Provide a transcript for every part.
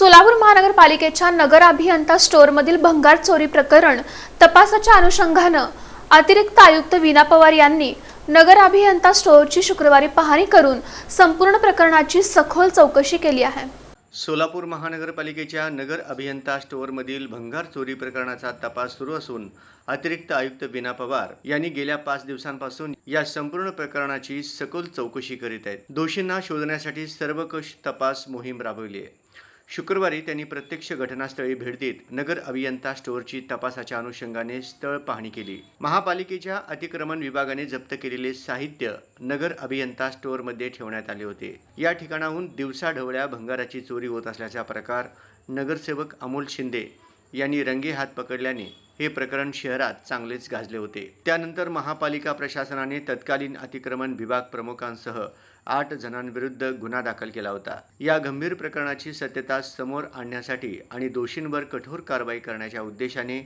सोलापूर महानगरपालिकेच्या नगर अभियंता स्टोअरमधील भंगार चोरी प्रकरण तपासाच्या अनुषंगाने अतिरिक्त आयुक्त वीणा पवार यांनी नगर अभियंता स्टोअरची शुक्रवारी पाहणी करून संपूर्ण प्रकरणाची सखोल चौकशी केली आहे। सोलापूर महानगरपालिकेच्या नगर अभियंता स्टोअरमधील भंगार चोरी प्रकरणाचा तपास सुरू असून अतिरिक्त आयुक्त वीणा पवार यांनी गेल्या 5 दिवसांपासून या संपूर्ण प्रकरणाची सखोल चौकशी करीत आहेत। दोषींना शोधण्यासाठी सर्वकष तपास मोहीम राबवली आहे। शुक्रवारी त्यांनी प्रत्यक्ष घटनास्थळी भेट देत नगर अभियंता स्टोअरची तपासाच्या अनुषंगाने स्थळ पाहणी केली। महापालिकेच्या अतिक्रमण विभागाने जप्त केलेले साहित्य नगर अभियंता स्टोअरमध्ये ठेवण्यात आले होते। या ठिकाणाहून दिवसाढवळ्या भंगाराची चोरी होत असल्याचा प्रकार नगरसेवक अमोल शिंदे यांनी रंगेहात पकडल्याने हे प्रकरण शहरात चांगलेच गाजले होते। त्यानंतर महापालिका प्रशासनाने तत्कालीन अतिक्रमण विभाग प्रमुखांसह 8 जणांविरुद्ध गुन्हा दाखल केला होता। या गंभीर प्रकरणाची सत्यता समोर आणण्यासाठी आणि दोषींवर कठोर कारवाई करण्याच्या उद्देशाने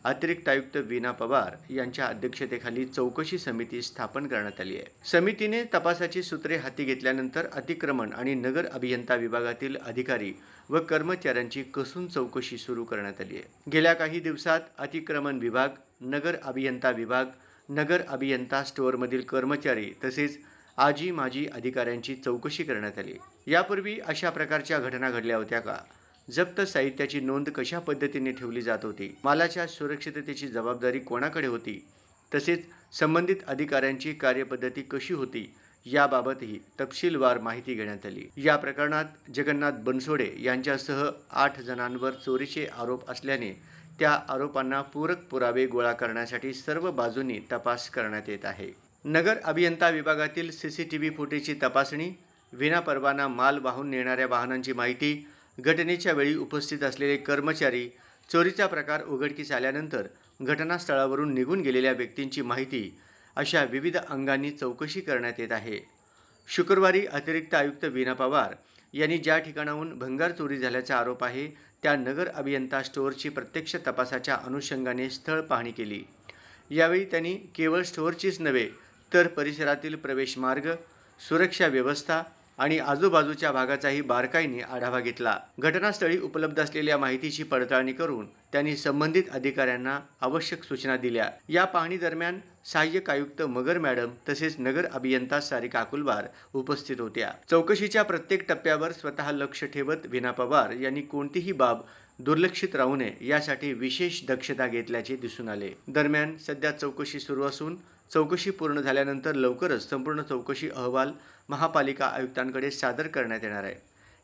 अतिरिक्त आयुक्त वीणा पवार यांच्या अध्यक्षतेखाली चौकशी समिती स्थापन करण्यात आली आहे। समितीने तपासाची सूत्रे हाती घेतल्यानंतर अतिक्रमण आणि नगर अभियंता विभागातील अधिकारी व कर्मचाऱ्यांची कसून चौकशी सुरू करण्यात आली आहे। गेल्या काही दिवसात अतिक्रमण विभाग, नगर अभियंता विभाग, नगर अभियंता स्टोअरमधील कर्मचारी तसेच आजी माजी अधिकाऱ्यांची चौकशी करण्यात आली। यापूर्वी अशा प्रकारच्या घटना घडल्या होत्या का? जप्त साहित्याची नोंद कशा पद्धतीने ठेवली जात होती? मालाच्या सुरक्षिततेची जबाबदारी कोणाकडे होती? तसेच संबंधित अधिकाऱ्यांची कार्यपद्धती कशी होती याबाबतही तपशीलवार माहिती घेण्यात आली। या प्रकरणात जगन्नाथ बनसोडे यांच्यासह 8 जणांवर चोरीचे आरोप असल्याने त्या आरोपांना पूरक पुरावे गोळा करण्यासाठी सर्व बाजूंनी तपास करण्यात येत आहे। नगर अभियंता विभागातील सीसीटीव्ही फुटेजची तपासणी, विनापरवाना माल वाहून नेणाऱ्या वाहनांची माहिती, घटनेच्या वेळी उपस्थित असलेले कर्मचारी, चोरीचा प्रकार उघडकीस आल्यानंतर घटनास्थळावरून निघून गेलेल्या व्यक्तींची माहिती अशा विविध अंगांनी चौकशी करण्यात येत आहे। शुक्रवारी अतिरिक्त आयुक्त वीणा पवार यांनी ज्या ठिकाणाहून भंगार चोरी झाल्याचा आरोप आहे त्या नगर अभियंता स्टोअरची प्रत्यक्ष तपासाच्या अनुषंगाने स्थळ पाहणी केली। यावेळी त्यांनी केवळ स्टोअरचीच नव्हे तर परिसरातील प्रवेश मार्ग, सुरक्षा व्यवस्था आणि आजूबाजूच्या भागाचाही बारकाईने आढावा घेतला। घटनास्थळी उपलब्ध असलेल्या माहितीची पडताळणी करून त्यांनी संबंधित अधिकाऱ्यांना आवश्यक सूचना दिल्या। या पाहणी दरम्यान सहाय्यक आयुक्त मगर मॅडम तसेच नगर अभियंता सारिका अकुलवार उपस्थित होत्या। चौकशीच्या प्रत्येक टप्प्यावर स्वतः लक्ष ठेवत वीणा पवार यांनी कोणतीही बाब दुर्लक्षित राहू नये यासाठी विशेष दक्षता घेतल्याचे दिसून आले। दरम्यान सध्या चौकशी सुरू असून चौकशी पूर्ण झाल्यानंतर लवकरच संपूर्ण चौकशी अहवाल महापालिका आयुक्तांकडे सादर करण्यात येणार आहे।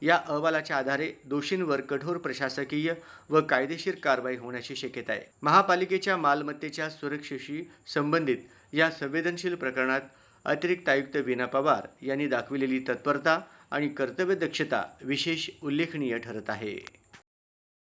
या अहवालाच्या आधारे दोषींवर कठोर प्रशासकीय व कायदेशीर कारवाई होण्याची शक्यता आहे। महापालिकेच्या मालमत्तेच्या सुरक्षेशी संबंधित या संवेदनशील प्रकरणात अतिरिक्त आयुक्त वीणा पवार यांनी दाखविलेली तत्परता आणि कर्तव्यदक्षता विशेष उल्लेखनीय ठरत आहे।